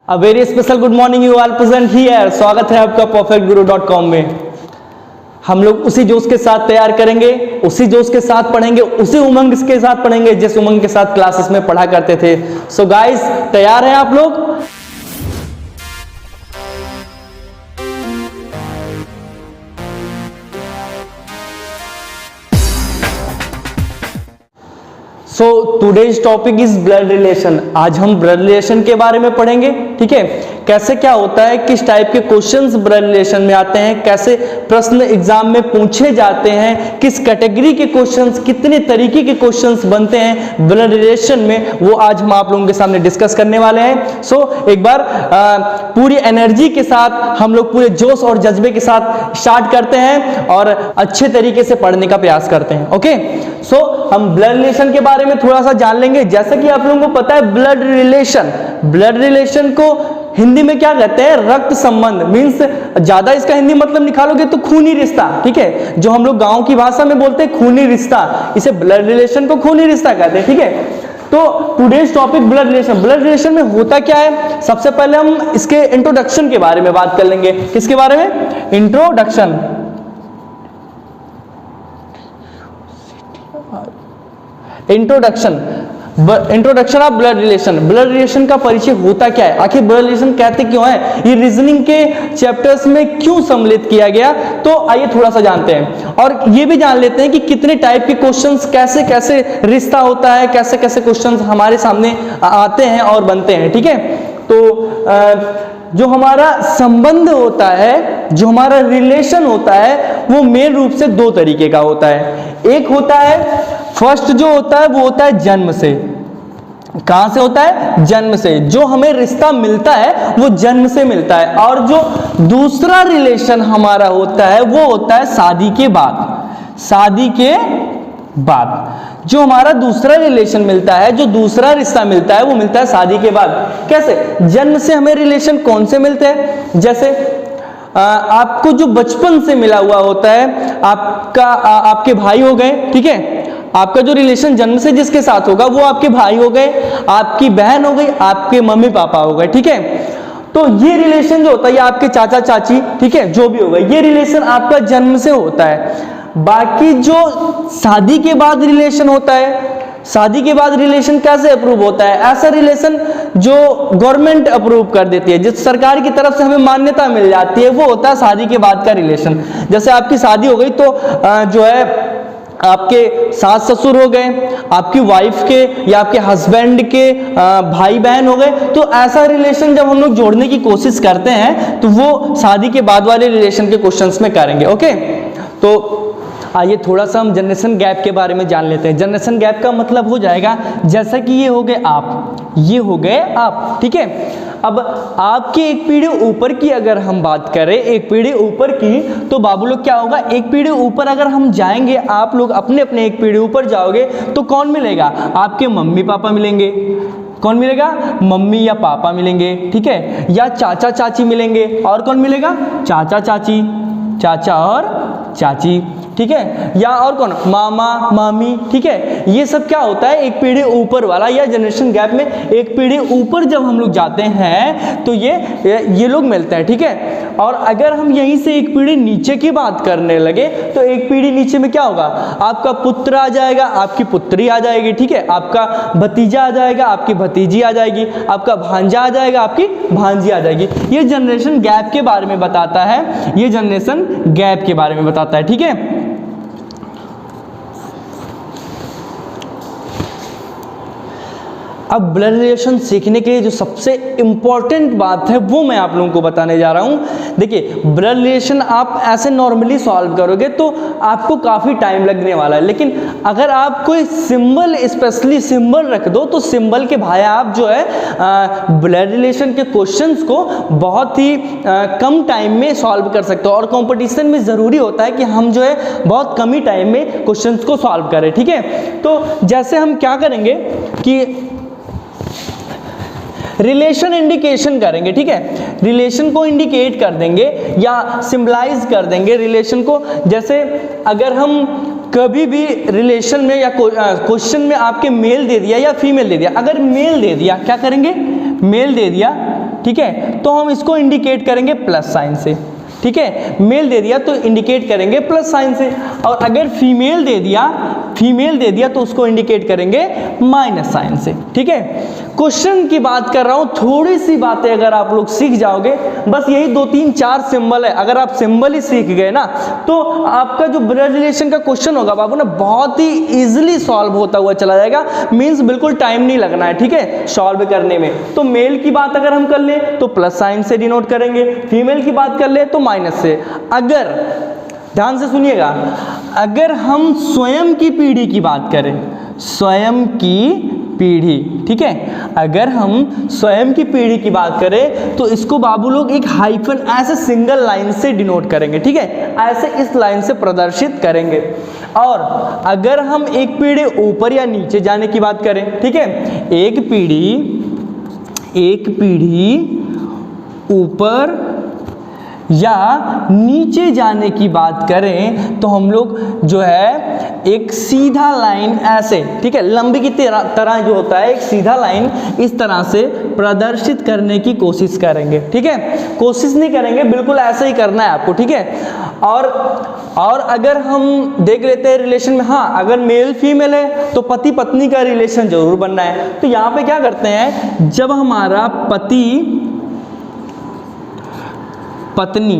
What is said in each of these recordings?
A very special good morning you are present here. स्वागत है आपका perfectguru.com में। हम लोग उसी जोश के साथ तैयार करेंगे, उसी जोश के साथ पढ़ेंगे, उसी उमंग के साथ पढ़ेंगे जिस उमंग के साथ क्लासेस में पढ़ा करते थे। सो गाइस, तैयार हैं आप लोग? So today's topic is blood relation. आज हम ब्लड रिलेशन के बारे में पढ़ेंगे, ठीक है। कैसे क्या होता है, किस टाइप के क्वेश्चंस ब्लड रिलेशन में आते हैं, कैसे प्रश्न एग्जाम में पूछे जाते हैं, किस कैटेगरी के क्वेश्चंस, कितने तरीके के क्वेश्चंस बनते हैं ब्लड रिलेशन में, वो आज हम आप लोगों के सामने डिस्कस करने वाले हैं। सो एक बार पूरी एनर्जी के साथ हम लोग पूरे जोश और जज्बे के साथ स्टार्ट करते हैं और अच्छे तरीके से पढ़ने का प्रयास करते हैं। ओके, सो हम ब्लड रिलेशन के बारे में थोड़ा सा जान लेंगे। जैसा कि आप लोगों को पता है, ब्लड रिलेशन को हिंदी में क्या कहते हैं? रक्त संबंध। मींस ज्यादा इसका हिंदी मतलब निकालोगे तो खूनी रिश्ता, ठीक है। जो हम लोग गांव की भाषा में बोलते हैं खूनी रिश्ता, इसे ब्लड रिलेशन को खूनी रिश्ता कहते हैं, ठीक है। तो today's topic blood relation. Blood relation में होता क्या है, सबसे पहले हम इसके इंट्रोडक्शन के बारे में बात कर लेंगे। किसके बारे में? Introduction of blood relation. Blood relation का परिचय होता क्या है, आखिर ब्लड रिलेशन कहते क्यों है, ये रीजनिंग के चैप्टर्स में क्यों सम्मिलित किया गया, तो आइए थोड़ा सा जानते हैं। और ये भी जान लेते हैं कि कितने टाइप के क्वेश्चंस, कैसे कैसे रिश्ता होता है, कैसे कैसे क्वेश्चंस हमारे सामने आते हैं और बनते हैं, ठीक है। तो जो हमारा संबंध होता है, जो हमारा रिलेशन होता है, वो मेन रूप से दो तरीके का होता है। एक होता है, फर्स्ट जो होता है वो होता है जन्म से। कहां से होता है? जन्म से। जो हमें रिश्ता मिलता है वो जन्म से मिलता है। और जो दूसरा रिलेशन हमारा होता है वो होता है शादी के बाद। शादी के बाद जो हमारा दूसरा रिलेशन मिलता है, जो दूसरा रिश्ता मिलता है, वो मिलता है शादी के बाद। कैसे? जन्म से हमें रिलेशन कौन से मिलते हैं? जैसे आपको जो बचपन से मिला हुआ होता है, आपके भाई हो गए, ठीक है। आपका जो रिलेशन जन्म से जिसके साथ होगा वो आपके भाई हो गए, आपकी बहन हो गई, आपके मम्मी पापा हो गए, ठीक है। तो ये रिलेशन जो होता है, ये आपके चाचा चाची, ठीक है, जो भी होगा, ये रिलेशन आपका जन्म से होता है। बाकी जो शादी के बाद रिलेशन होता है, शादी के बाद रिलेशन कैसे अप्रूव होता है? ऐसा रिलेशन जो गवर्नमेंट अप्रूव कर देती है, जिस सरकार की तरफ से हमें मान्यता मिल जाती है, वो होता है शादी के बाद का रिलेशन। जैसे आपकी शादी हो गई तो जो है आपके सास ससुर हो गए, आपकी वाइफ के या आपके हस्बैंड के भाई बहन हो गए। तो ऐसा रिलेशन जब हम लोग जोड़ने की कोशिश करते हैं तो वो शादी के बाद वाले रिलेशन के क्वेश्चंस में करेंगे। ओके, तो आइए थोड़ा सा हम जनरेशन गैप के बारे में जान लेते हैं। जनरेशन गैप का मतलब हो जाएगा, जैसा कि ये हो गए आप, ये हो गए आप, ठीक है। अब आपकी एक पीढ़ी ऊपर की अगर हम बात करें, एक पीढ़ी ऊपर की, तो बाबू लोग क्या होगा, एक पीढ़ी ऊपर अगर हम जाएंगे, आप लोग अपने अपने एक पीढ़ी ऊपर जाओगे तो कौन मिलेगा? आपके मम्मी पापा मिलेंगे। कौन मिलेगा? मम्मी या पापा मिलेंगे, ठीक है। या चाचा चाची मिलेंगे। और कौन मिलेगा? चाचा चाची, चाचा और चाची, ठीक है। या और कौन? मामा मामी, ठीक है। ये सब क्या होता है, एक पीढ़ी ऊपर वाला, या जनरेशन गैप में एक पीढ़ी ऊपर जब हम लोग जाते हैं तो ये लोग मिलते हैं, ठीक है। और अगर हम यहीं से एक पीढ़ी नीचे की बात करने लगे तो एक पीढ़ी नीचे में क्या होगा, आपका पुत्र आ जाएगा, आपकी पुत्री आ जाएगी, ठीक है। आपका भतीजा आ जाएगा, आपकी भतीजी आ जाएगी, आपका भांजा आ जाएगा, आपकी भांजी आ जाएगी। ये जनरेशन गैप के बारे में बताता है, ये जनरेशन गैप के बारे में बताता है, ठीक है। अब ब्लड रिलेशन सीखने के लिए जो सबसे इंपॉर्टेंट बात है वो मैं आप लोगों को बताने जा रहा हूं। देखिए, ब्लड रिलेशन आप ऐसे नॉर्मली सॉल्व करोगे तो आपको काफ़ी टाइम लगने वाला है, लेकिन अगर आप कोई सिंबल, स्पेशली सिंबल रख दो तो सिंबल के भाई आप जो है ब्लड रिलेशन के क्वेश्चंस को बहुत ही कम टाइम में सॉल्व कर सकते हो। और कंपटीशन में ज़रूरी होता है कि हम जो है बहुत कम ही टाइम में क्वेश्चंस को सॉल्व करें, ठीक है। तो जैसे हम क्या करेंगे कि रिलेशन इंडिकेशन करेंगे, ठीक है। रिलेशन को इंडिकेट कर देंगे या सिंबलाइज कर देंगे रिलेशन को। जैसे अगर हम कभी भी रिलेशन में या क्वेश्चन में आपके मेल दे दिया या फीमेल दे दिया, अगर मेल दे दिया क्या करेंगे? मेल दे दिया ठीक है, तो हम इसको इंडिकेट करेंगे प्लस साइन से, ठीक है। मेल दे दिया तो इंडिकेट करेंगे प्लस साइन से, और अगर फीमेल दे दिया तो उसको इंडिकेट करेंगे माइनस साइन से, ठीक है। क्वेश्चन की बात कर रहा हूं, थोड़ी सी बातें अगर आप लोग सीख जाओगे, बस यही 2 3 4 सिंबल है, अगर आप सिंबल ही सीख गए ना तो आपका जो ब्लड रिलेशन का क्वेश्चन होगा बाबू ना बहुत ही इजीली सॉल्व होता हुआ चला जाएगा, मींस बिल्कुल टाइम नहीं लगना है, ठीक है, सॉल्व करने में। तो मेल की बात अगर हम कर ले तो प्लस साइन से डिनोट करेंगे, फीमेल की बात कर ले तो माइनस से। अगर ध्यान से सुनिएगा, अगर हम स्वयं की पीढ़ी की बात करें, स्वयं की पीढ़ी, ठीक है, अगर हम स्वयं की पीढ़ी की बात करें तो इसको बाबू लोग एक हाइफन ऐसे सिंगल लाइन से डिनोट करेंगे, ठीक है, ऐसे इस लाइन से प्रदर्शित करेंगे। और अगर हम एक पीढ़ी ऊपर या नीचे जाने की बात करें, ठीक है, एक पीढ़ी ऊपर या नीचे जाने की बात करें तो हम लोग जो है एक सीधा लाइन ऐसे, ठीक है, लंबी की तरह जो होता है एक सीधा लाइन इस तरह से प्रदर्शित करने की कोशिश करेंगे, ठीक है, कोशिश नहीं करेंगे, बिल्कुल ऐसे ही करना है आपको, ठीक है। और अगर हम देख लेते हैं रिलेशन में, हाँ, अगर मेल फीमेल है तो पति पत्नी का रिलेशन जरूर बनना है। तो यहाँ पे क्या करते हैं, जब हमारा पति पत्नी,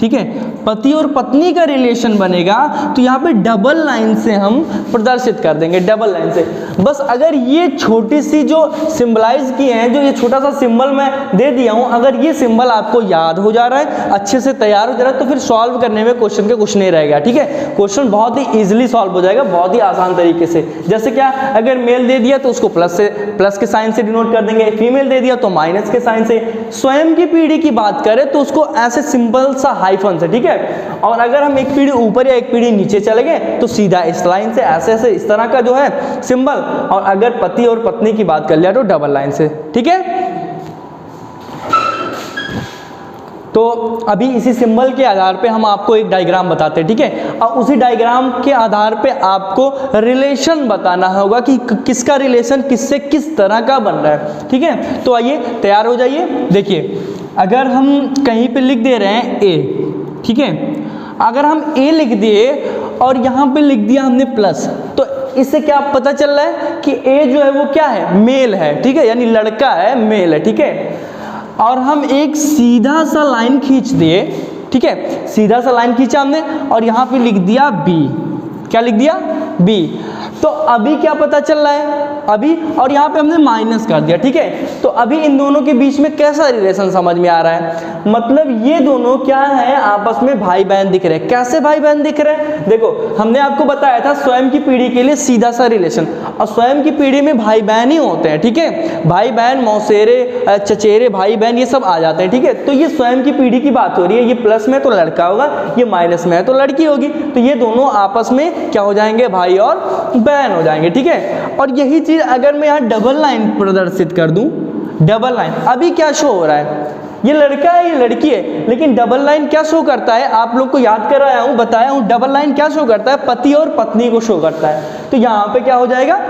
ठीक है, पति और पत्नी का रिलेशन बनेगा तो यहाँ पे डबल लाइन से हम प्रदर्शित कर देंगे, डबल लाइन से। बस अगर ये छोटी सी जो सिंबलाइज किए हैं, जो ये छोटा सा सिंबल मैं दे दिया हूँ, अगर ये सिंबल आपको याद हो जा रहा है, अच्छे से तैयार हो जा रहा है, तो फिर सॉल्व करने में क्वेश्चन के कुछ नहीं रहेगा, ठीक है। क्वेश्चन बहुत ही ईजिली सॉल्व हो जाएगा, बहुत ही आसान तरीके से। जैसे क्या, अगर मेल दे दिया तो उसको प्लस के साइन से डिनोट कर देंगे, फीमेल दे दिया तो माइनस के साइन से। स्वयं की पीढ़ी की बात करें तो उसको ऐसे सिंपल सा हाइफन से, ठीक है। और अगर हम एक पीढ़ी ऊपर या एक पीढ़ी नीचे चले गए तो सीधा इस लाइन से ऐसे ऐसे इस तरह का जो है सिंबल। और अगर पति और पत्नी की बात कर लिया तो डबल लाइन से, ठीक है। तो अभी इसी सिंबल के आधार पे हम आपको एक डायग्राम बताते हैं, ठीक है, और उसी डायग्राम के आधार पे आपको रिलेशन बताना होगा कि किसका रिलेशन किससे किस तरह का बन रहा है, ठीक है। तो आइए तैयार हो जाइए। देखिए, अगर हम कहीं पे लिख दे रहे हैं ए, ठीक है, अगर हम ए लिख दिए और यहाँ पे लिख दिया हमने प्लस, तो इससे क्या पता चल रहा है कि ए जो है वो क्या है, मेल है, ठीक है, यानी लड़का है, मेल है, ठीक है। और हम एक सीधा सा लाइन खींच दिए, ठीक है, सीधा सा लाइन खींचा हमने और यहाँ पे लिख दिया बी। क्या लिख दिया, बी। तो अभी क्या पता चल रहा है, अभी, और यहाँ पे हमने माइनस कर दिया, ठीक है। तो अभी इन दोनों के बीच में कैसा रिलेशन समझ में आ रहा है, मतलब ये दोनों क्या है, आपस में भाई बहन दिख रहे हैं। कैसे भाई बहन दिख रहे हैं, देखो हमने आपको बताया था स्वयं की पीढ़ी के लिए सीधा सा रिलेशन, और स्वयं की पीढ़ी में भाई बहन ही होते हैं, ठीक है, भाई बहन, मौसेरे, चचेरे भाई बहन ये सब आ जाते हैं, ठीक है। तो ये स्वयं की पीढ़ी की बात हो रही है, ये प्लस में तो लड़का होगा, ये माइनस में है तो लड़की होगी, तो ये दोनों आपस में क्या हो जाएंगे, भाई और बहन हो जाएंगे, ठीक है। और यही चीज अगर मैं यहाँ डबल लाइन प्रदर्शित कर दूं, डबल लाइन, अभी क्या शो हो रहा है, ये लड़का है, ये लड़की है, लेकिन डबल लाइन क्या शो करता है, आप लोग को याद कराया हूं, बताया हूं, डबल लाइन क्या शो करता है, पति और पत्नी को शो करता है। तो यहाँ पे क्या हो जाएगा,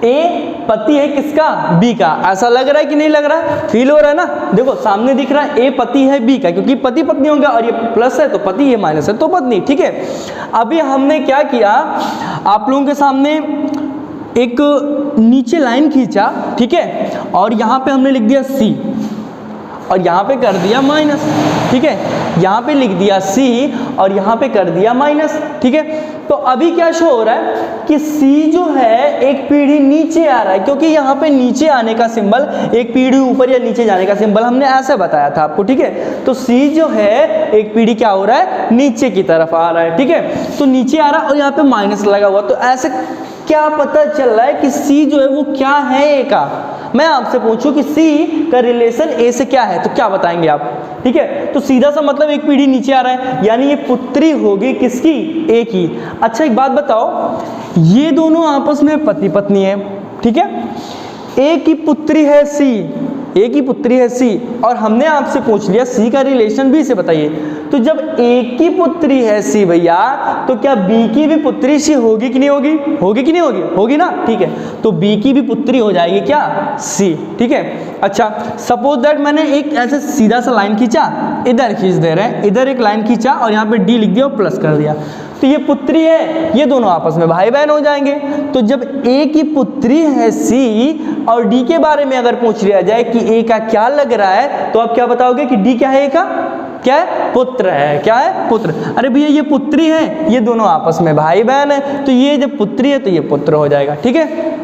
ए पति है किसका, बी का। ऐसा लग रहा है कि नहीं लग रहा है, फील हो रहा है ना, देखो सामने दिख रहा है ए पति है बी का, क्योंकि पति पत्नी होंगे, और ये प्लस है तो पति, ये माइनस है तो पत्नी, ठीक है। अभी हमने क्या किया, आप लोगों के सामने एक नीचे लाइन खींचा, ठीक है, और यहाँ पे हमने लिख दिया सी, और यहाँ पे कर दिया माइनस, ठीक है, यहाँ पे लिख दिया सी और यहाँ पे कर दिया माइनस, ठीक है। तो अभी क्या शो हो रहा है कि सी जो है एक पीढ़ी नीचे आ रहा है, क्योंकि यहाँ पे नीचे आने का सिंबल, एक पीढ़ी ऊपर या नीचे जाने का सिंबल हमने ऐसे बताया था आपको, ठीक है। तो सी जो है एक पीढ़ी क्या हो रहा है, नीचे की तरफ आ रहा है, ठीक है। तो नीचे आ रहा है और यहाँ पे माइनस लगा हुआ, तो ऐसे क्या पता चल रहा है कि सी जो है वो क्या है, ए का। मैं आपसे पूछूं कि सी का रिलेशन ए से क्या है, तो क्या बताएंगे आप, ठीक है। तो सीधा सा मतलब एक पीढ़ी नीचे आ रहा है, यानी ये पुत्री होगी किसकी, ए की। अच्छा एक बात बताओ, ये दोनों आपस में पति पत्नी है, ठीक है, ए की पुत्री है सी, ए की पुत्री है सी, और हमने आपसे पूछ लिया सी का रिलेशन बी से बताइए। तो जब ए की पुत्री है सी भैया, तो क्या बी की भी पुत्री सी होगी कि नहीं होगी? होगी कि नहीं होगी? होगी ना, ठीक है। तो बी की भी पुत्री हो जाएगी क्या? सी, ठीक है। अच्छा, सपोज दैट मैंने एक ऐसे सीधा सा लाइन खींचा, इधर खींच दे रहे हैं, इधर एक लाइन खींचा और यहाँ पे डी लिख दिया और प्लस कर दिया, तो ये पुत्री है, ये दोनों आपस में भाई बहन हो जाएंगे। तो जब ए की पुत्री है सी और डी के बारे में अगर पूछ लिया जाए कि ए का क्या लग रहा है, तो आप क्या बताओगे कि डी क्या है? ए का क्या है? पुत्र है। क्या है? पुत्र। अरे भैया ये पुत्री है, ये दोनों आपस में भाई बहन है, तो ये जब पुत्री है तो ये पुत्र हो जाएगा, ठीक है।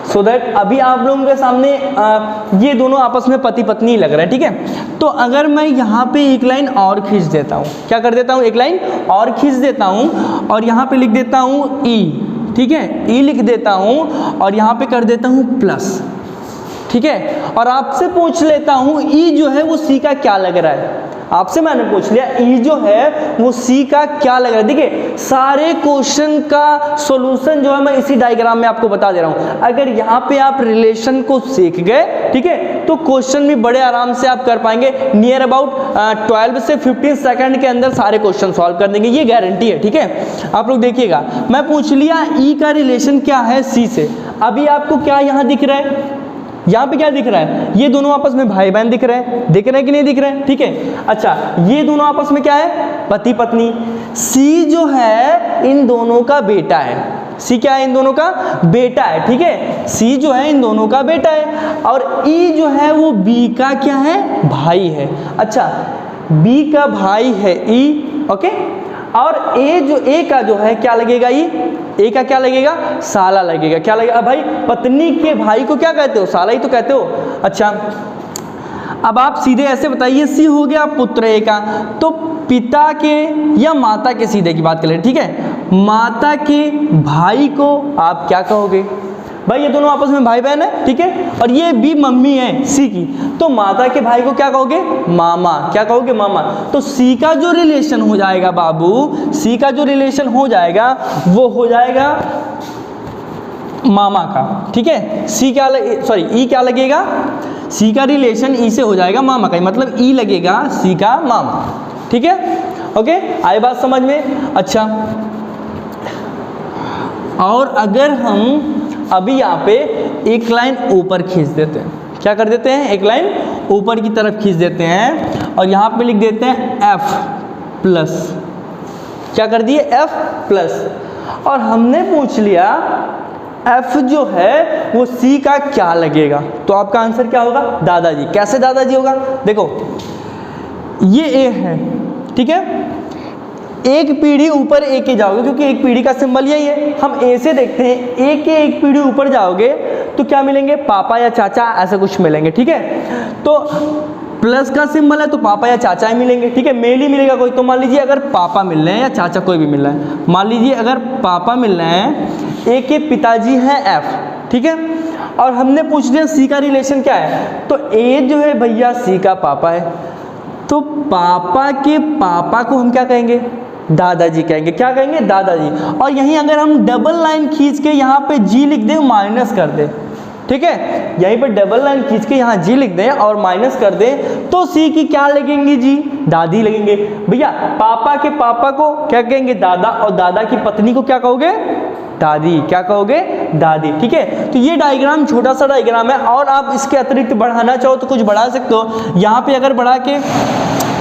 सो दैट अभी आप लोगों के सामने ये दोनों आपस में पति पत्नी लग रहा है, ठीक है। तो अगर मैं यहाँ पे एक लाइन और खींच देता हूँ, क्या कर देता हूँ? एक लाइन और खींच देता हूँ और यहाँ पे लिख देता हूँ ई, ठीक है, ई लिख देता हूँ और यहाँ पे कर देता हूँ प्लस, ठीक है। और आपसे पूछ लेता हूँ ई जो है वो सी का क्या लग रहा है। आपसे मैंने पूछ लिया ई जो है वो सी का क्या लग रहा है। देखिए सारे क्वेश्चन का सॉल्यूशन जो है मैं इसी डायग्राम में आपको बता दे रहा हूँ। अगर यहाँ पे आप रिलेशन को सीख गए, ठीक है, तो क्वेश्चन भी बड़े आराम से आप कर पाएंगे। नियर अबाउट 12 से 15 सेकंड के अंदर सारे क्वेश्चन सॉल्व कर देंगे, ये गारंटी है, ठीक है। आप लोग देखिएगा, मैं पूछ लिया ई का रिलेशन क्या है सी से। अभी आपको क्या यहाँ दिख रहा है? यहाँ पे क्या दिख रहा है? ये दोनों आपस में भाई बहन दिख रहे हैं, दिख रहे हैं कि नहीं दिख रहे हैं? ठीक है। अच्छा, ये दोनों आपस में क्या है? पति पत्नी। सी जो है इन दोनों का बेटा है। सी क्या है? इन दोनों का बेटा है, ठीक है। सी जो है इन दोनों का बेटा है और ई जो है वो बी का क्या है? भाई है। अच्छा, बी का भाई है ई, ओके। और ए जो ए का जो है क्या लगेगा? ए का क्या लगेगा? साला लगेगा। क्या लगेगा भाई? पत्नी के भाई को क्या कहते हो? साला ही तो कहते हो। अच्छा, अब आप सीधे ऐसे बताइए, सी हो गया पुत्र ए का, तो पिता के या माता के सीधे की बात कर ले, ठीक है। माता के भाई को आप क्या कहोगे? भाई ये दोनों आपस में भाई बहन है, ठीक है, और ये भी मम्मी है सी की, तो माता के भाई को क्या कहोगे? मामा। क्या कहोगे? मामा। तो सी का जो रिलेशन हो जाएगा बाबू, सी का जो रिलेशन हो जाएगा वो हो जाएगा मामा का, ठीक है। सी क्या सॉरी ई क्या लगेगा? सी का रिलेशन ई से हो जाएगा मामा का, मतलब ई लगेगा सी का मामा, ठीक है। ओके, आई बात समझ में? अच्छा, और अगर हम अभी यहाँ पे एक लाइन ऊपर खींच देते हैं, क्या कर देते हैं? एक लाइन ऊपर की तरफ खींच देते हैं और यहाँ पे लिख देते हैं एफ प्लस। क्या कर दिए? F plus. और हमने पूछ लिया एफ जो है वो सी का क्या लगेगा, तो आपका आंसर क्या होगा? दादाजी। कैसे दादाजी होगा? देखो ये ए है, ठीक है, एक पीढ़ी ऊपर ए के जाओगे, क्योंकि एक पीढ़ी का सिंबल यही है। हम ए से देखते हैं, ए के एक पीढ़ी ऊपर जाओगे तो क्या मिलेंगे? पापा या चाचा, ऐसा कुछ मिलेंगे, ठीक है। तो प्लस का सिंबल है तो पापा या चाचा ही मिलेंगे, ठीक है, मेल ही मिलेगा कोई। तो मान लीजिए अगर पापा मिल रहे हैं या चाचा कोई भी मिल रहा है, मान लीजिए अगर पापा मिल रहे हैं, ए के पिताजी हैं एफ, ठीक है, और हमने पूछ लिया सी का रिलेशन क्या है, तो ए जो है भैया सी का पापा है, तो पापा के पापा को हम क्या कहेंगे? दादाजी कहेंगे। क्या कहेंगे? दादाजी। और यहीं अगर हम डबल लाइन खींच के यहाँ पे जी लिख दें, माइनस कर दें, ठीक है, यहीं पे डबल लाइन खींच के यहाँ जी लिख दें और माइनस कर दें, तो सी की क्या लगेंगी? जी, दादी लगेंगे। भैया पापा के पापा को क्या कहेंगे? दादा। और दादा की पत्नी को क्या कहोगे? दादी। क्या कहोगे? दादी, ठीक है। तो ये डायग्राम छोटा सा डायग्राम है, और आप इसके अतिरिक्त बढ़ाना चाहो तो कुछ बढ़ा सकते हो। यहाँ पे अगर बढ़ा के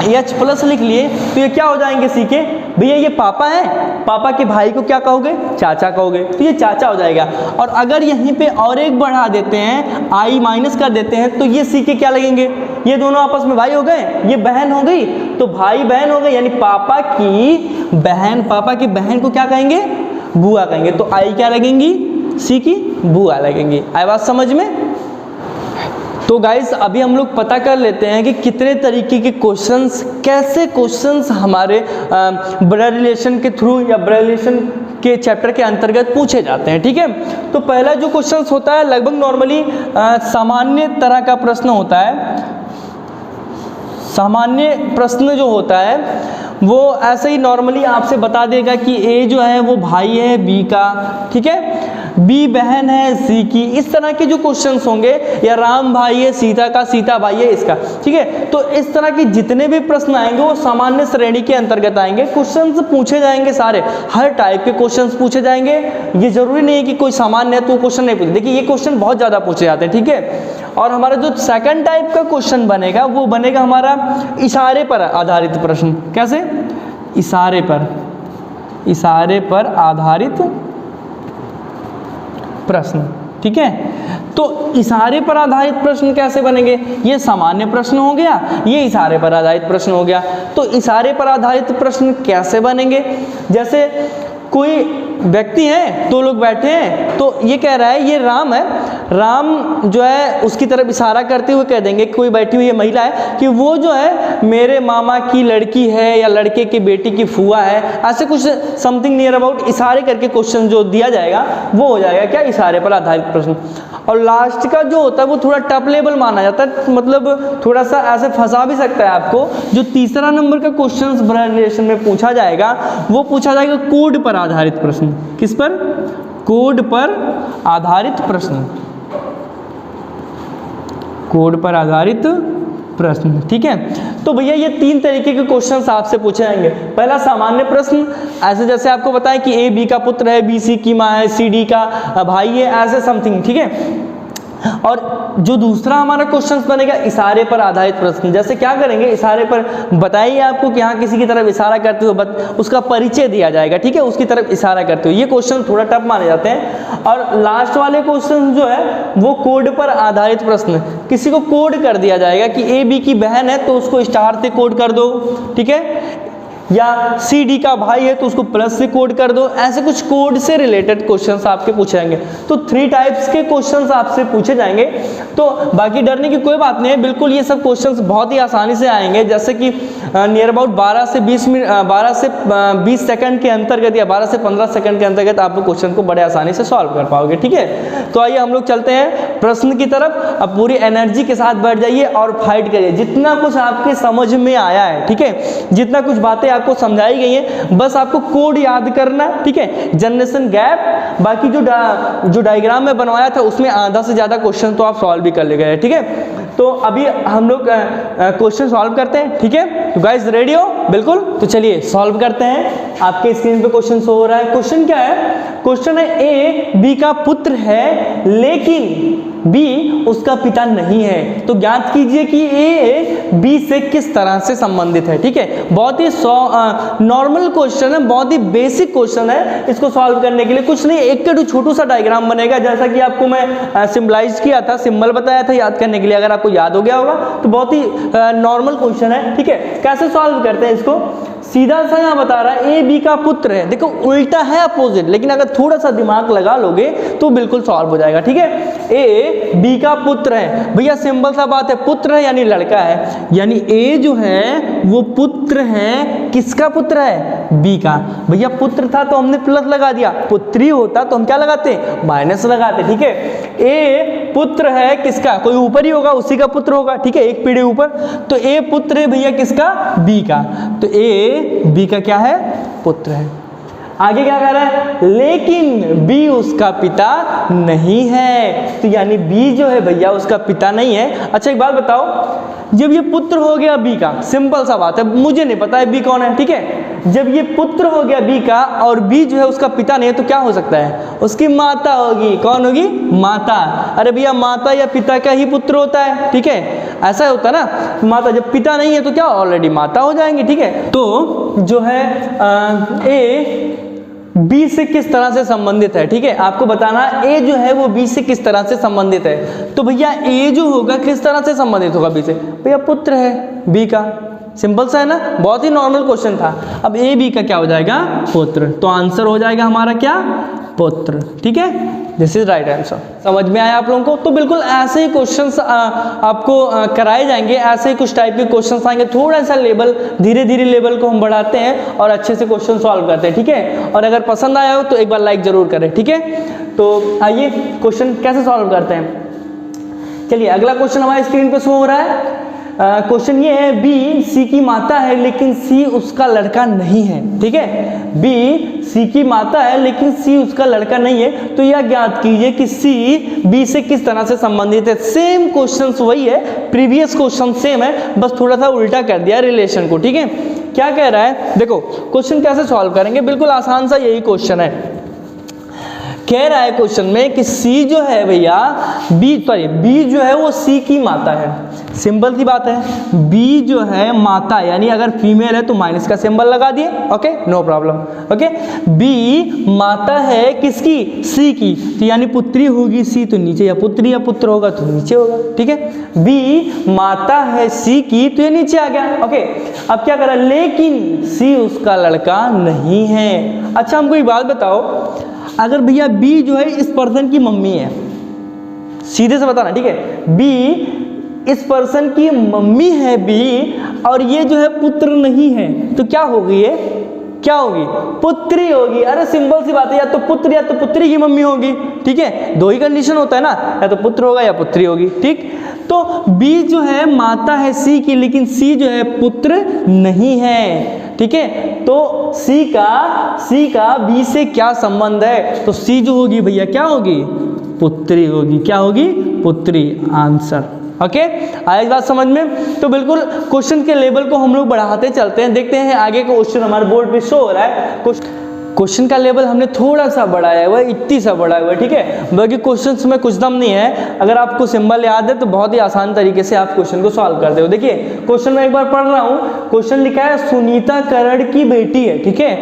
एच प्लस लिख लिए तो ये क्या हो जाएंगे? सी के। भैया ये पापा है, पापा के भाई को क्या कहोगे? चाचा कहोगे, तो ये चाचा हो जाएगा। और अगर यहीं पे और एक बढ़ा देते हैं, आई माइनस कर देते हैं, तो ये सी के क्या लगेंगे? ये दोनों आपस में भाई हो गए, ये बहन हो गई, तो भाई बहन हो गए, यानी पापा की बहन, पापा की बहन को क्या कहेंगे? बुआ कहेंगे। तो आई क्या लगेंगी? सी की बुआ लगेंगी। आई बात समझ में? तो गाइस अभी हम लोग पता कर लेते हैं कि कितने तरीके के क्वेश्चंस, कैसे क्वेश्चंस हमारे ब्लड रिलेशन के थ्रू या ब्लड रिलेशन के चैप्टर के अंतर्गत पूछे जाते हैं, ठीक है। तो पहला जो क्वेश्चंस होता है लगभग नॉर्मली सामान्य तरह का प्रश्न होता है। सामान्य प्रश्न जो होता है वो ऐसे ही नॉर्मली आपसे बता देगा कि ए जो है वो भाई है बी का, ठीक है, बी बहन है सी की, इस तरह के जो क्वेश्चंस होंगे, या राम भाई है सीता का, सीता भाई है इसका, ठीक है। तो इस तरह के जितने भी प्रश्न आएंगे वो सामान्य श्रेणी के अंतर्गत आएंगे। क्वेश्चंस पूछे जाएंगे सारे, हर टाइप के क्वेश्चंस पूछे जाएंगे। ये जरूरी नहीं है कि कोई सामान्य है तो क्वेश्चन नहीं पूछे, देखिए ये क्वेश्चन बहुत ज्यादा पूछे जाते हैं, ठीक है। और हमारा जो सेकंड टाइप का क्वेश्चन बनेगा वो बनेगा हमारा इशारे पर आधारित प्रश्न। कैसे? इशारे पर आधारित प्रश्न, ठीक है। तो इशारे पर आधारित प्रश्न कैसे बनेंगे? ये सामान्य प्रश्न हो गया, ये इशारे पर आधारित प्रश्न हो गया। तो इशारे पर आधारित प्रश्न कैसे बनेंगे? जैसे कोई व्यक्ति है, दो लोग बैठे हैं, तो ये कह रहा है ये राम है, राम जो है उसकी तरफ इशारा करते हुए कह देंगे, कोई बैठी हुई है महिला है, कि वो जो है मेरे मामा की लड़की है या लड़के की बेटी की फुआ है, ऐसे कुछ समथिंग नियर अबाउट इशारे करके क्वेश्चन जो दिया जाएगा वो हो जाएगा क्या? इशारे पर आधारित प्रश्न। और लास्ट का जो होता है वो थोड़ा टफ लेवल माना जाता है, मतलब थोड़ा सा ऐसे फंसा भी सकता है आपको। जो तीसरा नंबर का क्वेश्चन ब्लड रिलेशन में पूछा जाएगा वो पूछा जाएगा कोड पर आधारित प्रश्न। किस पर? कोड पर आधारित प्रश्न, कोड पर आधारित प्रश्न, ठीक है। तो भैया ये तीन तरीके के क्वेश्चंस आपसे पूछे जाएंगे। पहला सामान्य प्रश्न, ऐसे जैसे आपको बताएं कि ए बी का पुत्र है, बी सी की माँ है, सी डी का भाई है, ऐसे समथिंग, ठीक है। और जो दूसरा हमारा क्वेश्चन बनेगा इशारे पर आधारित प्रश्न। जैसे क्या करेंगे? इशारे पर बताइए आपको कि हाँ किसी की तरफ इशारा करते हुए उसका परिचय दिया जाएगा, ठीक है, उसकी तरफ इशारा करते हुए। ये क्वेश्चन थोड़ा टफ माने जाते हैं। और लास्ट वाले क्वेश्चन जो है वो कोड पर आधारित प्रश्न, किसी को कोड कर दिया जाएगा कि ए बी की बहन है तो उसको स्टार से कोड कर दो, ठीक है, या सी डी का भाई है तो उसको प्लस से कोड कर दो। ऐसे कुछ कोड से रिलेटेड क्वेश्चंस आपके पूछे जाएंगे। तो 3 टाइप्स के क्वेश्चंस आपसे पूछे जाएंगे। तो बाकी डरने की कोई बात नहीं है, बिल्कुल ये सब क्वेश्चंस बहुत ही आसानी से आएंगे। जैसे कि नियर अबाउट 12 से 20 सेकंड के अंतर्गत या 12 से 15 सेकंड के अंतर्गत आप क्वेश्चन को बड़े आसानी से सॉल्व कर पाओगे, ठीक है। तो आइए हम लोग चलते हैं प्रश्न की तरफ। अब पूरी एनर्जी के साथ बैठ जाइए और फाइट करिए। जितना कुछ आपके समझ में आया है, ठीक है, जितना कुछ बातें आपको समझाई गई है, बस आपको कोड याद करना, ठीक है, जनरेशन गैप, बाकी जो डायग्राम में बनवाया था उसमें आधा से ज्यादा क्वेश्चन तो आप सॉल्व भी कर ले गए, ठीक है। तो अभी हम लोग क्वेश्चन सॉल्व करते हैं, ठीक है। तो गाइस रेडी हो? बिल्कुल। तो चलिए सॉल्व करते हैं। आपके स्क्रीन पे क्वेश्चन शो हो रहा है। क्वेश्चन क्या है? क्वेश्चन है ए बी का पुत्र है लेकिन बी उसका पिता नहीं है, तो ज्ञात कीजिए कि ए बी से किस तरह से संबंधित है, ठीक है। बहुत ही नॉर्मल क्वेश्चन है, बहुत ही बेसिक क्वेश्चन है। इसको सॉल्व करने के लिए कुछ नहीं, एक छोटू सा डायग्राम बनेगा, जैसा कि आपको मैं सिंबलाइज किया था, सिंबल बताया था याद करने के लिए, अगर आपको याद हो गया होगा तो बहुत ही नॉर्मल क्वेश्चन है, ठीक है। कैसे सॉल्व करते हैं इसको? सीधा सा यहाँ बता रहा है ए बी का पुत्र है, देखो उल्टा है अपोजिट, लेकिन अगर थोड़ा सा दिमाग लगा लोगे तो बिल्कुल सॉल्व हो जाएगा, ठीक है। ए बी का पुत्र है, भैया सिंपल सा बात है, पुत्र है यानी लड़का है, यानी ए जो है वो पुत्र है, किसका पुत्र है? बी का। भैया पुत्र था तो हमने प्लस लगा दिया, पुत्री होता तो हम क्या लगाते? माइनस लगाते, ठीक है। ए पुत्र है किसका? कोई ऊपर ही होगा, उसी का पुत्र होगा, ठीक है, एक पीढ़ी ऊपर। तो ए पुत्र है भैया किसका? बी का। तो ए बी का क्या है? पुत्र है। आगे क्या कह रहा है? लेकिन बी उसका पिता नहीं है, तो यानी बी जो है भैया उसका पिता नहीं है। अच्छा एक बात बताओ, जब ये पुत्र हो गया बी का, सिंपल सा बात है, मुझे नहीं पता है बी कौन है, ठीक है, जब ये पुत्र हो गया बी का और बी जो है उसका पिता नहीं है, तो क्या हो सकता है? उसकी माता होगी। कौन होगी? माता। अरे भैया माता या पिता का ही पुत्र होता है, ठीक है, ऐसा होता है ना, माता। जब पिता नहीं है तो क्या ऑलरेडी माता हो जाएंगे, ठीक है। तो जो है ए बी से किस तरह से संबंधित है, ठीक है, आपको बताना ए जो है वो बी से किस तरह से संबंधित है। तो भैया ए जो होगा किस तरह से संबंधित होगा बी से? भैया पुत्र है बी का, सिंपल सा है ना, बहुत ही नॉर्मल क्वेश्चन था। अब ए बी का क्या हो जाएगा? पुत्र। तो आंसर हो जाएगा हमारा क्या? पुत्र, ठीक है। This is right answer. समझ में आया आप लोगों को? तो बिल्कुल ऐसे ही क्वेश्चंस आपको कराए जाएंगे, ऐसे ही कुछ टाइप के क्वेश्चंस आएंगे। थोड़ा सा लेवल, धीरे धीरे लेवल को हम बढ़ाते हैं और अच्छे से क्वेश्चन सॉल्व करते हैं, ठीक है। और अगर पसंद आया हो तो एक बार लाइक जरूर करें, ठीक है। तो आइए क्वेश्चन कैसे सॉल्व करते हैं। चलिए अगला क्वेश्चन हमारे स्क्रीन पे शो हो रहा है। क्वेश्चन ये है बी सी की माता है लेकिन सी उसका लड़का नहीं है, ठीक है, बी सी की माता है लेकिन सी उसका लड़का नहीं है, तो यह ज्ञात कीजिए कि सी बी से किस तरह से संबंधित है। सेम क्वेश्चन वही है, प्रीवियस क्वेश्चन सेम है, बस थोड़ा सा उल्टा कर दिया रिलेशन को, ठीक है। क्या कह रहा है, देखो क्वेश्चन कैसे सॉल्व करेंगे, बिल्कुल आसान सा यही क्वेश्चन है। कह रहा है क्वेश्चन में कि सी जो है भैया बी जो है वो सी की माता है, सिंपल सी बात है, बी जो है माता यानी अगर फीमेल है तो माइनस का सिंबल लगा दिए, okay no problem, okay. B माता है किसकी, सी की, तो यानी पुत्री होगी सी तो नीचे, या पुत्री या पुत्र होगा तो नीचे होगा, ठीक है। बी माता है सी की तो ये नीचे आ गया, ओके। अब क्या करा, लेकिन सी उसका लड़का नहीं है। अच्छा हमको एक बात बताओ, अगर भैया बी जो है इस पर्सन की मम्मी है, सीधे से बताना, ठीक है, बी इस पर्सन की मम्मी है बी, और ये जो है पुत्र नहीं है, तो क्या होगी, ये क्या होगी, पुत्री होगी। अरे सिंपल सी बात है, या तो पुत्र या तो पुत्री की मम्मी होगी, ठीक है, दो ही कंडीशन होता है ना, या तो पुत्र होगा या पुत्री होगी, ठीक। तो बी जो है माता है सी की, लेकिन सी जो है पुत्र नहीं है, ठीक है। तो सी का बी से क्या संबंध है, तो सी जो होगी भैया क्या होगी, पुत्री होगी, क्या होगी, पुत्री, आंसर, ओके। आया इस बात समझ में। तो बिल्कुल क्वेश्चन के लेवल को हम लोग बढ़ाते चलते हैं, देखते हैं आगे का क्वेश्चन हमारे बोर्ड पे शो हो रहा है। क्वेश्चन का लेवल हमने थोड़ा सा बढ़ाया हुआ है, इतनी सा बढ़ाया हुआ है, ठीक है, बाकी क्वेश्चंस में कुछ दम नहीं है। अगर आपको सिंबल याद है तो बहुत ही आसान तरीके से आप क्वेश्चन को सॉल्व करते हो। देखिए क्वेश्चन में एक बार पढ़ रहा हूँ, क्वेश्चन लिखा है सुनीता करण की बेटी है, ठीक है,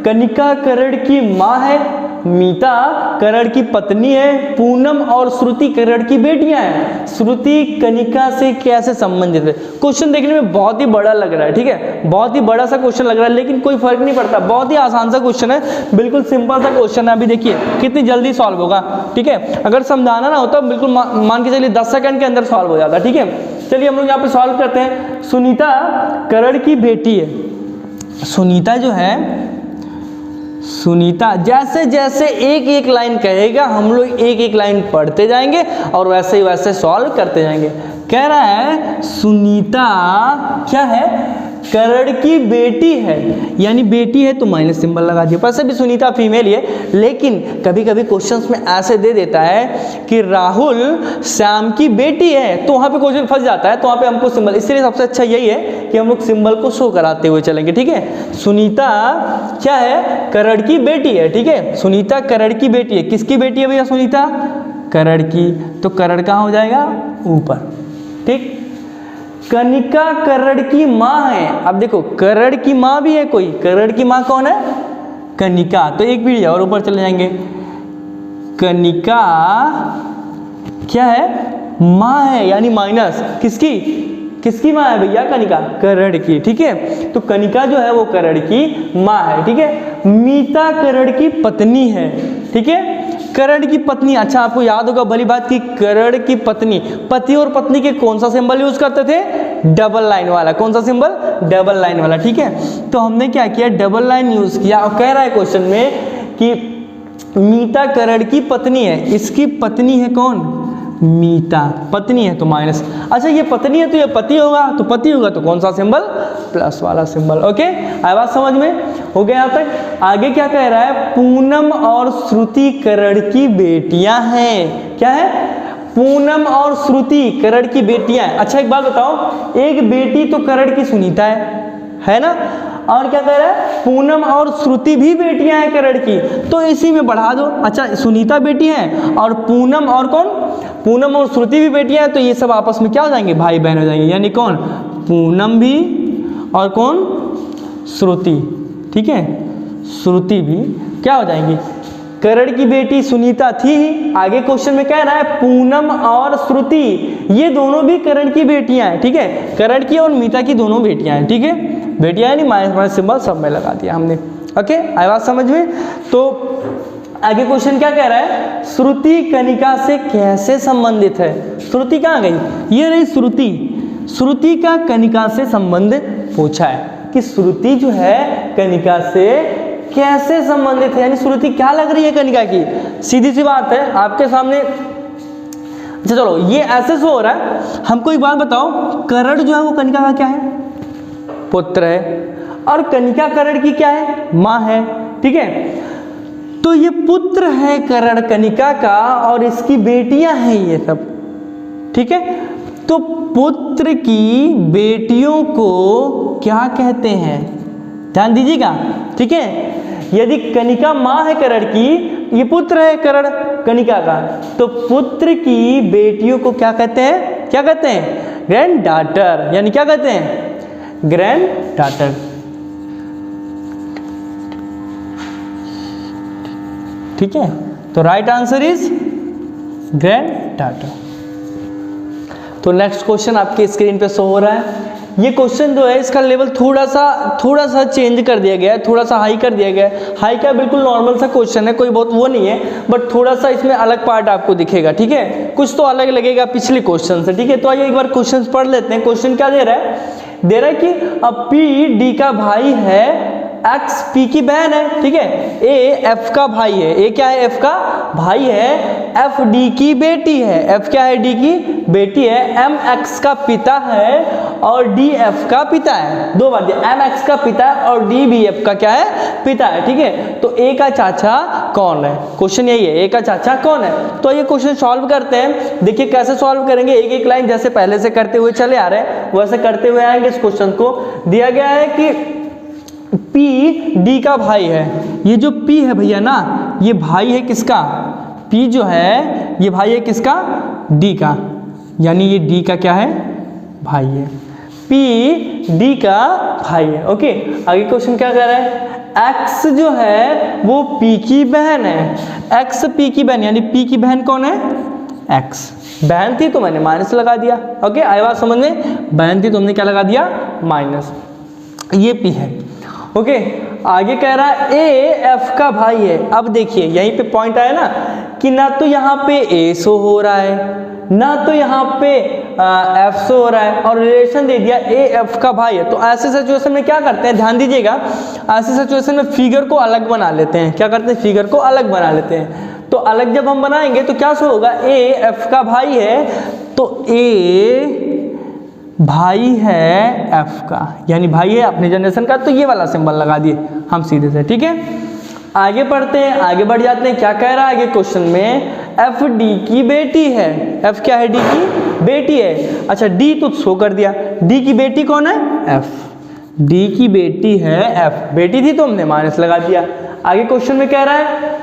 कनिका करण की माँ है, मीता करण की पत्नी है, पूनम और श्रुति करण की बेटियां हैं, श्रुति कनिका से कैसे संबंधित है। क्वेश्चन देखने में बहुत ही बड़ा लग रहा है, ठीक है, बहुत ही बड़ा सा क्वेश्चन लग रहा है, लेकिन कोई फर्क नहीं पड़ता, बहुत ही आसान सा क्वेश्चन है, बिल्कुल सिंपल सा क्वेश्चन है। अभी देखिए कितनी जल्दी सॉल्व होगा, ठीक है, अगर समझाना ना होता बिल्कुल मान के चलिए 10 सेकंड के अंदर सॉल्व हो जाता, ठीक है। चलिए हम लोग यहाँ पे सॉल्व करते हैं। सुनीता करण की बेटी है, सुनीता जो है, सुनीता जैसे जैसे एक एक लाइन कहेगा हम लोग एक एक लाइन पढ़ते जाएंगे और वैसे ही वैसे सॉल्व करते जाएंगे। कह रहा है सुनीता क्या है, करण की बेटी है, यानी बेटी है तो माइनस सिंबल लगा दिया। वैसे भी सुनीता फीमेल है, लेकिन कभी कभी क्वेश्चंस में ऐसे दे देता है कि राहुल श्याम की बेटी है, तो वहां पे क्वेश्चन फंस जाता है, तो वहां पे हमको सिंबल, इसलिए सबसे अच्छा यही है कि हम लोग सिंबल को शो कराते हुए चलेंगे, ठीक है। सुनीता क्या है, करण की बेटी है, ठीक है, सुनीता करण की बेटी है। किसकी बेटी है भैया, सुनीता करण की, तो करण कहाँ हो जाएगा, ऊपर, ठीक। कनिका करण की माँ है, अब देखो करण की माँ भी है कोई, करण की माँ कौन है, कनिका, तो एक पीढ़ी और ऊपर चले जाएंगे। कनिका क्या है, माँ है, यानी माइनस, किसकी माँ है भैया, कनिका, करण की, ठीक है। तो कनिका जो है वो करण की माँ है, ठीक है। मीता करण की पत्नी है, ठीक है, करण की पत्नी। अच्छा आपको याद होगा भली बात की करण की पत्नी, पति और पत्नी के कौन सा सिंबल यूज करते थे, डबल लाइन वाला, कौन सा सिंबल, डबल लाइन वाला, ठीक है। तो हमने क्या किया, डबल लाइन यूज किया, और कह रहा है क्वेश्चन में कि मीता करण की पत्नी है, इसकी पत्नी है कौन, मीता, पत्नी है तो माइनस। अच्छा ये पत्नी है तो ये पति होगा, तो पति होगा तो कौन सा सिंबल, प्लस वाला सिंबल, ओके। आया बात समझ में, हो गया यहाँ तक। आगे क्या कह रहा है, पूनम और श्रुति करण की बेटियां हैं, क्या है, पूनम और श्रुति करण की बेटियां हैं। अच्छा एक बात बताओ, एक बेटी तो करण की सुनीता है ना, और क्या कह रहा है, पूनम और श्रुति भी बेटियां हैं करण की, तो इसी में बढ़ा दो। अच्छा सुनीता बेटी है और पूनम और कौन, पूनम और श्रुति भी बेटियां हैं, तो ये सब आपस में क्या हो जाएंगे, भाई बहन हो जाएंगे, यानी कौन, पूनम भी और कौन, श्रुति, ठीक है, श्रुति भी क्या हो जाएंगी, करण की बेटी सुनीता थी। आगे क्वेश्चन में कह रहा है पूनम और श्रुति ये दोनों भी करण की बेटियां हैं, ठीक है, करण की और मीता की दोनों बेटियां हैं, ठीक है, बेटियां है नहीं, माइनस माइनस सिंबल सब में लगा दिया हमने, ओके। आई बात समझ में। तो आगे क्वेश्चन क्या कह रहा है, श्रुति कनिका से कैसे संबंधित है, श्रुति कहाँ गई, ये रही श्रुति, श्रुति का कनिका से संबंध पूछा है कि श्रुति जो है कनिका से कैसे संबंधित है, यानी श्रुति क्या लग रही है कनिका की। सीधी सी बात है, आपके सामने अच्छा चलो, ये ऐसे से हो रहा है, हमको एक बात बताओ, करण जो है वो कनिका का क्या है? पुत्र है, और कनिका करण की क्या है? माँ है, ठीक है। तो ये पुत्र है करण कनिका का, और इसकी बेटियां हैं ये सब, ठीक है। तो पुत्र की बेटियों को क्या कहते हैं? ध्यान दीजिएगा, ठीक है। यदि कनिका माँ है करण की, ये पुत्र है करण कनिका का, तो पुत्र की बेटियों को क्या कहते हैं? क्या कहते हैं? ग्रैंड डॉटर, यानी क्या कहते हैं? ग्रैंड डॉटर, ठीक है। तो right answer is grand daughter. तो नेक्स्ट क्वेश्चन आपके स्क्रीन पे शो हो रहा है। ये क्वेश्चन जो है इसका लेवल थोड़ा सा चेंज कर दिया गया है, थोड़ा सा हाई कर दिया गया है। हाई क्या, बिल्कुल नॉर्मल सा क्वेश्चन है, कोई बहुत वो नहीं है, बट थोड़ा सा इसमें अलग पार्ट आपको दिखेगा, ठीक है। कुछ तो अलग लगेगा पिछले क्वेश्चन से, ठीक है। तो आइए एक बार क्वेश्चन पढ़ लेते हैं। क्वेश्चन क्या दे रहा है? दे रहा है कि अब P D का भाई है, X P की बहन है, ठीक है। A F का भाई है, A क्या है? F का भाई है। F D की बेटी है, F क्या है? D की बेटी है। M X का पिता है और D F का पिता है। दो बार दिया, M X का पिता है और D भी F का क्या है? पिता है, ठीक है। तो A का चाचा कौन है? क्वेश्चन यही है, A का चाचा कौन है। तो ये क्वेश्चन सॉल्व करते हैं। देखिए कैसे सॉल्व करेंगे, एक एक लाइन जैसे पहले से करते हुए चले आ रहे हैं वैसे करते हुए आएंगे। इस क्वेश्चन को दिया गया है कि P D का भाई है। ये जो P है भैया ना, ये भाई है किसका? P जो है ये भाई है किसका? D का, यानी ये D का क्या है? भाई है। P D का भाई है, ओके। आगे क्वेश्चन क्या कह रहा है? X जो है वो P की बहन है। X P की बहन, यानी P की बहन कौन है? X। बहन थी तो मैंने माइनस लगा दिया, ओके। आई बात समझ में? बहन थी तो हमने क्या लगा दिया? माइनस। ये P है, ओके। आगे कह रहा है A F का भाई है। अब देखिए यहीं पे पॉइंट आया ना कि ना तो यहाँ पे A शो हो रहा है ना तो यहाँ पे F शो हो रहा है, और रिलेशन दे दिया A F का भाई है। तो ऐसे सिचुएशन में क्या करते हैं, ध्यान दीजिएगा, ऐसे सिचुएशन में फिगर को अलग बना लेते हैं। क्या करते हैं? फिगर को अलग बना लेते हैं। तो अलग जब हम बनाएंगे तो क्या शो होगा? A F का भाई है, तो A भाई है F का, यानी भाई है अपने जनरेशन का, तो ये वाला सिंबल लगा दिए हम सीधे से, ठीक है। आगे पढ़ते हैं, आगे बढ़ जाते हैं। क्या कह रहा है आगे क्वेश्चन में? F D की बेटी है। F क्या है? D की बेटी है। अच्छा D तो शो कर दिया, D की बेटी कौन है? F। D की बेटी है F, बेटी थी तो हमने माइनस लगा दिया। आगे क्वेश्चन में कह रहा है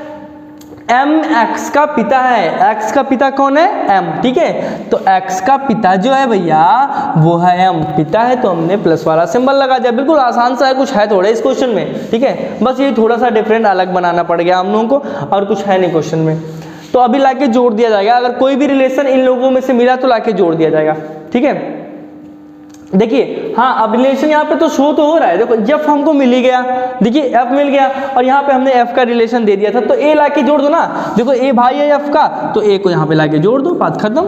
M X का पिता है। X का पिता कौन है? M, ठीक है। तो X का पिता जो है भैया वो है M, पिता है तो हमने प्लस वाला सिंबल लगा दिया। बिल्कुल आसान सा है, कुछ है थोड़ा इस क्वेश्चन में, ठीक है। बस ये थोड़ा सा डिफरेंट अलग बनाना पड़ गया हम लोगों को, और कुछ है नहीं क्वेश्चन में। तो अभी लाके जोड़ दिया जाएगा, अगर कोई भी रिलेशन इन लोगों में से मिला तो लाके जोड़ दिया जाएगा, ठीक है। देखिए हाँ, अब रिलेशन यहाँ पे तो शो तो हो रहा है। देखो F हमको मिल ही गया, देखिए F मिल गया, और यहाँ पे हमने F का रिलेशन दे दिया था, तो A लाके जोड़ दो ना। देखो A भाई है F का, तो A को यहाँ पे लाके जोड़ दो, बात खत्म।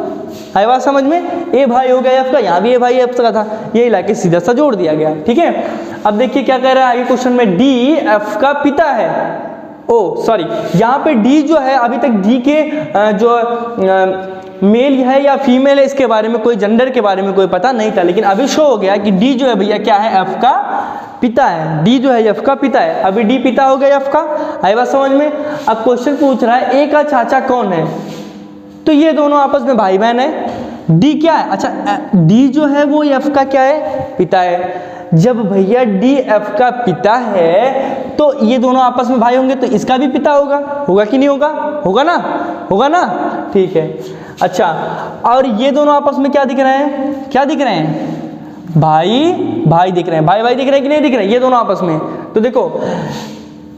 आई बात समझ में? A भाई हो गया F का, यहाँ भी A भाई F का था, यही लाके सीधा सा जोड़ दिया गया, ठीक है। अब देखिए क्या कह रहा है आगे क्वेश्चन में, D F का पिता है। ओ सॉरी, यहाँ पे D जो है अभी तक D के जो मेल है या फीमेल है इसके बारे में कोई जेंडर के बारे में कोई पता नहीं था, लेकिन अभी शो हो गया कि D जो है भैया क्या है? F का पिता है। D जो है F का पिता है, अभी D पिता हो गया F का। आई बात समझ में? अब क्वेश्चन पूछ रहा है A का चाचा कौन है, तो ये दोनों आपस में भाई बहन है। D क्या है? अच्छा D जो है वो F का क्या है? पिता है। जब भैया D F का पिता है तो ये दोनों आपस में भाई होंगे, तो इसका भी पिता होगा, होगा कि नहीं होगा? होगा ना, होगा ना, ठीक है। अच्छा, और ये दोनों आपस में क्या दिख रहे हैं? क्या दिख रहे हैं? भाई भाई दिख रहे हैं, भाई भाई दिख रहे हैं कि नहीं दिख रहे हैं? ये दोनों आपस में, तो देखो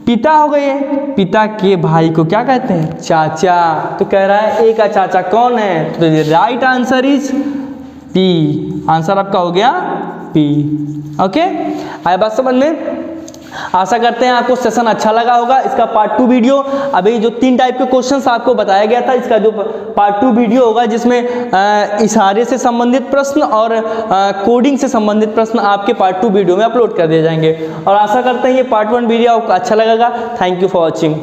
पिता हो गए, पिता के भाई को क्या कहते हैं? चाचा। तो कह रहा है A का चाचा कौन है? तो right answer is P। Answer आपका हो गया P, ओके। आए बात समझ में? आशा करते हैं आपको सेशन अच्छा लगा होगा। इसका पार्ट 2 वीडियो, अभी जो 3 टाइप के क्वेश्चंस आपको बताया गया था, इसका जो पार्ट 2 वीडियो होगा जिसमें इशारे से संबंधित प्रश्न और कोडिंग से संबंधित प्रश्न आपके पार्ट 2 वीडियो में अपलोड कर दिए जाएंगे। और आशा करते हैं ये पार्ट 1 वीडियो आपको अच्छा लगेगा। Thank you for watching.